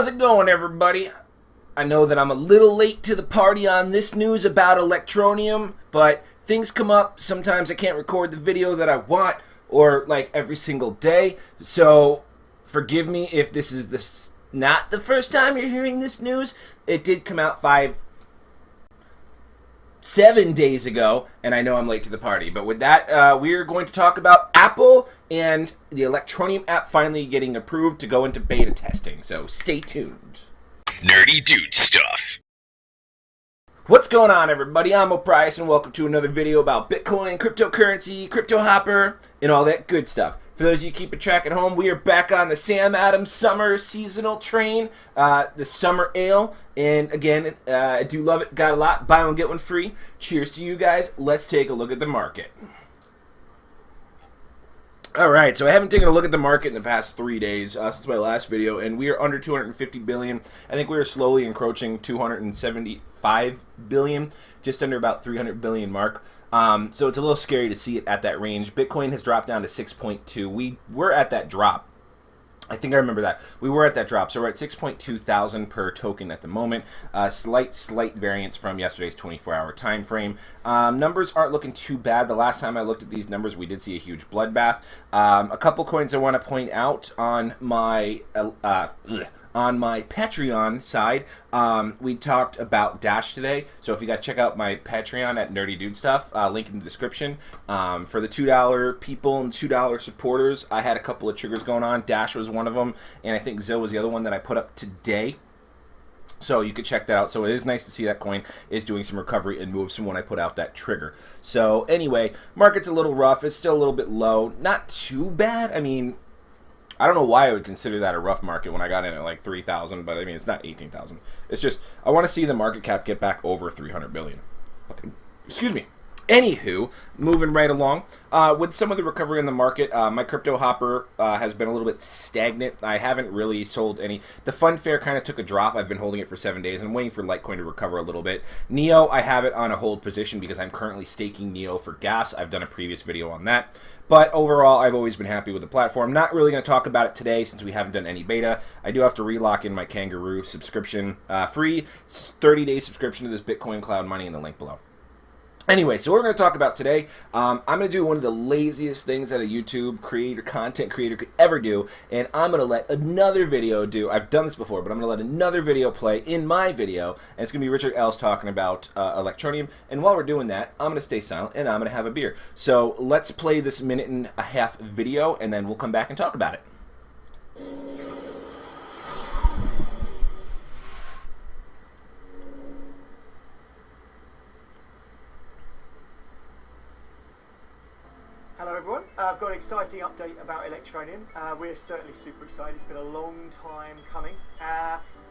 How's it going, everybody? I know that I'm a little late to the party on this news about Electroneum, but things come up. Sometimes I can't record the video that I want, or like every single day. So forgive me if this is not the first time you're hearing this news. It did come out 7 days ago, and I know I'm late to the party. But with that, we're going to talk about Apple and the Electroneum app finally getting approved to go into beta testing. So stay tuned. Nerdy dude stuff. What's going on, everybody? I'm O'Price, and welcome to another video about Bitcoin, cryptocurrency, crypto hopper, and all that good stuff. For those of you keeping track at home, we are back on the Sam Adams summer seasonal train, the summer ale. And again, I do love it. Got a lot. Buy one, get one free. Cheers to you guys. Let's take a look at the market. Alright, so I haven't taken a look at the market in the past 3 days since my last video, and we are under 250 billion. I think we are slowly encroaching 275 billion, just under about 300 billion mark. So it's a little scary to see it at that range. Bitcoin has dropped down to 6.2. We were at that drop. I think I remember that. We were at that drop, so we're at 6.2 thousand per token at the moment. Slight variance from yesterday's 24-hour time frame. Numbers aren't looking too bad. The last time I looked at these numbers, we did see a huge bloodbath. A couple coins I want to point out on my Patreon side. We talked about Dash today, so if you guys check out my Patreon at Nerdy Dude Stuff, link in the description. For the $2 people and $2 supporters, I had a couple of triggers going on. Dash was one of them, and I think Zill was the other one that I put up today. So you could check that out. So it is nice to see that coin is doing some recovery and moves from when I put out that trigger. So anyway, market's a little rough. It's still a little bit low. Not too bad. I mean, I don't know why I would consider that a rough market when I got in at like 3,000, but I mean, it's not 18,000. It's just, I want to see the market cap get back over 300 billion. Excuse me. Anywho, moving right along, with some of the recovery in the market, my crypto hopper has been a little bit stagnant. I haven't really sold any. The fund fair kind of took a drop. I've been holding it for 7 days, and I'm waiting for Litecoin to recover a little bit. Neo, I have it on a hold position because I'm currently staking Neo for gas. I've done a previous video on that. But overall, I've always been happy with the platform. Not really going to talk about it today since we haven't done any beta. I do have to relock in my Kangaroo subscription. Free 30-day subscription to this Bitcoin cloud mining in the link below. Anyway, so what we're going to talk about today, I'm going to do one of the laziest things that a YouTube content creator could ever do, and I'm going to let another video do, I've done this before, but I'm going to let another video play in my video, and it's going to be Richard Ellis talking about Electroneum, and while we're doing that, I'm going to stay silent, and I'm going to have a beer. So let's play this 1.5-minute video, and then we'll come back and talk about it. Hello everyone, I've got an exciting update about Electroneum. We're certainly super excited. It's been a long time coming.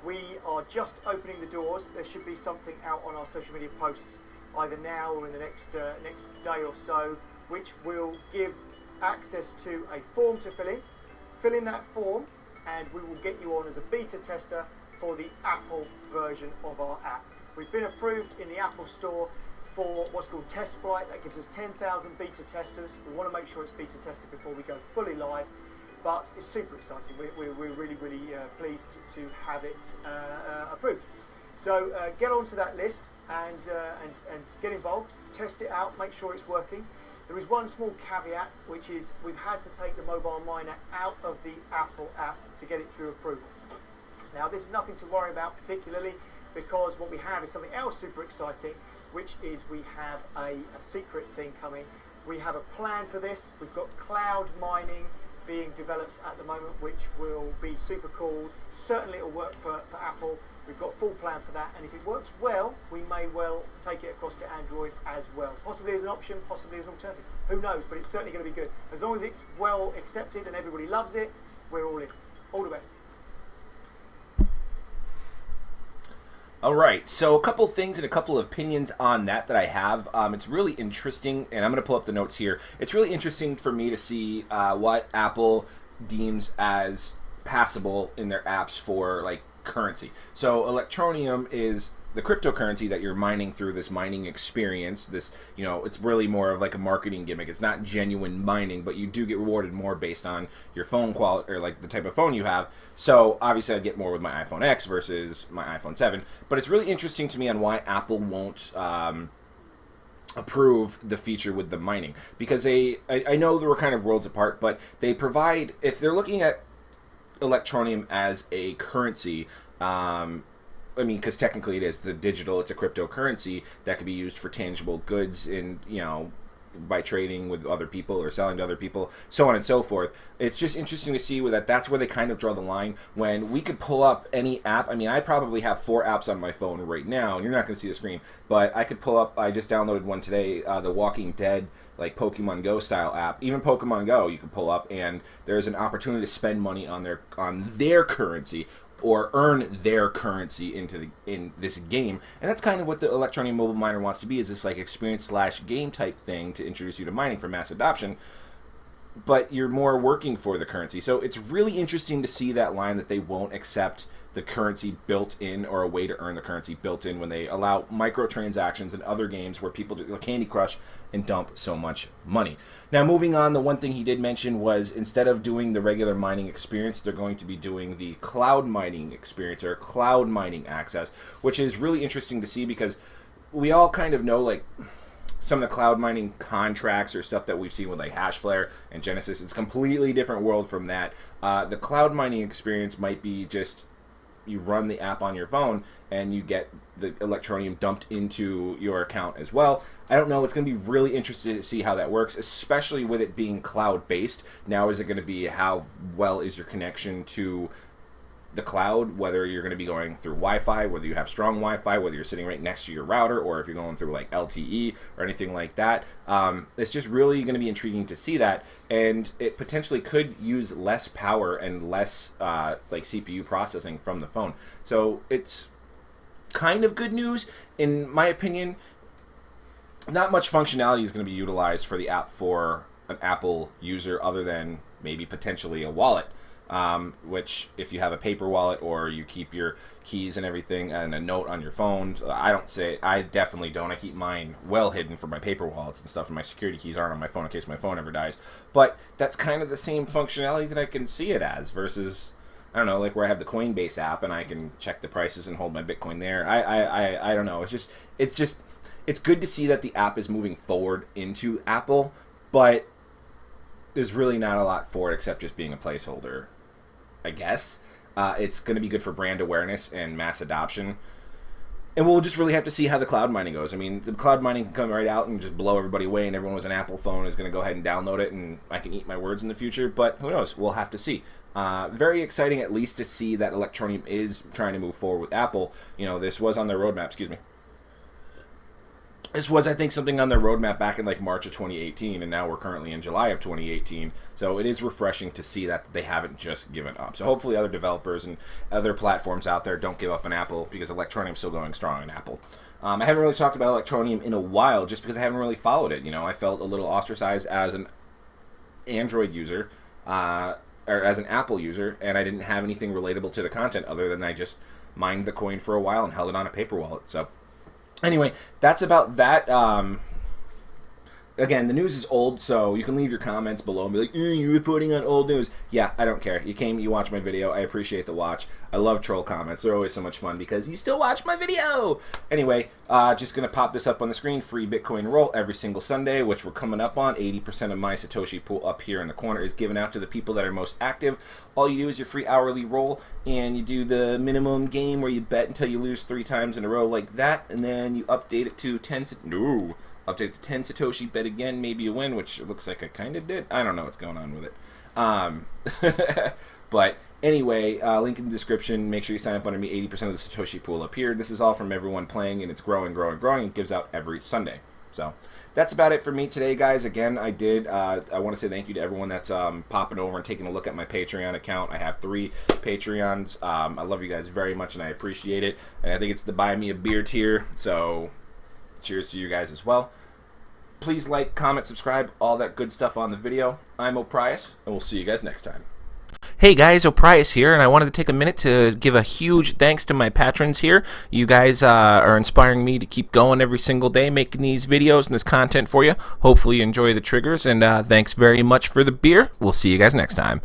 We are just opening the doors. There should be something out on our social media posts either now or in the next day or so, which will give access to a form to fill in. Fill in that form and we will get you on as a beta tester for the Apple version of our app. We've been approved in the Apple Store for what's called Test Flight. That gives us 10,000 beta testers. We want to make sure it's beta tested before we go fully live, but it's super exciting. We're really pleased to have it approved. So get onto that list and get involved, test it out, make sure it's working. There is one small caveat, which is we've had to take the mobile miner out of the Apple app to get it through approval. Now this is nothing to worry about particularly, because what we have is something else super exciting, which is we have a secret thing coming. We have a plan for this. We've got cloud mining being developed at the moment, which will be super cool. Certainly it'll work for Apple. We've got a full plan for that, and if it works well, we may well take it across to Android as well. Possibly as an option, possibly as an alternative. Who knows, but it's certainly going to be good. As long as it's well accepted and everybody loves it, we're all in. All the best. Alright, so a couple things and a couple of opinions on that I have. It's really interesting, and I'm going to pull up the notes here. It's really interesting for me to see what Apple deems as passable in their apps for like currency. So Electroneum is the cryptocurrency that you're mining through this mining experience. This, you know, it's really more of like a marketing gimmick. It's not genuine mining, but you do get rewarded more based on your phone quality or like the type of phone you have. So obviously I'd get more with my iPhone X versus my iPhone 7. But it's really interesting to me on why Apple won't approve the feature with the mining, because I know they were kind of worlds apart, but they provide, if they're looking at Electroneum as a currency, I mean, because technically it is it's a cryptocurrency that could be used for tangible goods in, you know, by trading with other people or selling to other people, so on and so forth. It's just interesting to see that's where they kind of draw the line. When we could pull up any app, I mean, I probably have 4 apps on my phone right now, and you're not going to see the screen, but I could pull up, I just downloaded one today, the Walking Dead, like Pokemon Go style app. Even Pokemon Go you can pull up, and there's an opportunity to spend money on their currency, or earn their currency in this game. And that's kind of what the Electroneum Mobile Miner wants to be, is this like experience / game type thing to introduce you to mining for mass adoption. But you're more working for the currency. So it's really interesting to see that line that they won't accept the currency built in, or a way to earn the currency built in, when they allow microtransactions in other games where people do like Candy Crush and dump so much money. Now, moving on, the one thing he did mention was, instead of doing the regular mining experience, they're going to be doing the cloud mining experience, or cloud mining access, which is really interesting to see, because we all kind of know like some of the cloud mining contracts or stuff that we've seen with like Hashflare and Genesis. It's a completely different world from that. The cloud mining experience might be just, you run the app on your phone and you get the Electroneum dumped into your account as well. I don't know. It's going to be really interesting to see how that works, especially with it being cloud-based. Now, is it going to be, how well is your connection to the cloud, whether you're going to be going through Wi-Fi, whether you have strong Wi-Fi, whether you're sitting right next to your router, or if you're going through like LTE or anything like that. It's just really going to be intriguing to see that, and it potentially could use less power and less like CPU processing from the phone. So it's kind of good news, in my opinion. Not much functionality is going to be utilized for the app for an Apple user, other than maybe potentially a wallet. Which, if you have a paper wallet, or you keep your keys and everything and a note on your phone, I definitely don't. I keep mine well hidden for my paper wallets and stuff, and my security keys aren't on my phone in case my phone ever dies. But that's kind of the same functionality that I can see it as, versus, I don't know, like where I have the Coinbase app and I can check the prices and hold my Bitcoin there. I don't know. It's good to see that the app is moving forward into Apple, but there's really not a lot for it except just being a placeholder, I guess. It's going to be good for brand awareness and mass adoption. And we'll just really have to see how the cloud mining goes. I mean, the cloud mining can come right out and just blow everybody away, and everyone with an Apple phone is going to go ahead and download it, and I can eat my words in the future. But who knows? We'll have to see. Very exciting, at least, to see that Electroneum is trying to move forward with Apple. You know, this was on their roadmap. Excuse me. This was, I think, something on their roadmap back in like March of 2018, and now we're currently in July of 2018. So it is refreshing to see that they haven't just given up. So hopefully other developers and other platforms out there don't give up on Apple, because Electroneum is still going strong in Apple. I haven't really talked about Electroneum in a while, just because I haven't really followed it. You know, I felt a little ostracized as an Android user, or as an Apple user, and I didn't have anything relatable to the content other than I just mined the coin for a while and held it on a paper wallet. So anyway, that's about that. Again, the news is old, so you can leave your comments below and be like, you're reporting on old news. Yeah, I don't care. You came, you watched my video. I appreciate the watch. I love troll comments. They're always so much fun because you still watch my video. Anyway, just going to pop this up on the screen. Free Bitcoin roll every single Sunday, which we're coming up on. 80% of my Satoshi pool up here in the corner is given out to the people that are most active. All you do is your free hourly roll, and you do the minimum game where you bet until you lose 3 times in a row like that, and then you update it to 10... No! Update it to 10 Satoshi, bet again, maybe you win, which looks like I kind of did. I don't know what's going on with it. But anyway, link in the description. Make sure you sign up under me. 80% of the Satoshi pool up here. This is all from everyone playing, and it's growing, growing, growing. It gives out every Sunday. So that's about it for me today, guys. Again, I want to say thank you to everyone that's popping over and taking a look at my Patreon account. I have 3 Patreons. I love you guys very much, and I appreciate it. And I think it's the Buy Me a Beer tier, so cheers to you guys as well. Please like, comment, subscribe, all that good stuff on the video. I'm O'Prius, and we'll see you guys next time. Hey guys, O'Price here, and I wanted to take a minute to give a huge thanks to my patrons here. You guys are inspiring me to keep going every single day, making these videos and this content for you. Hopefully you enjoy the triggers, and thanks very much for the beer. We'll see you guys next time.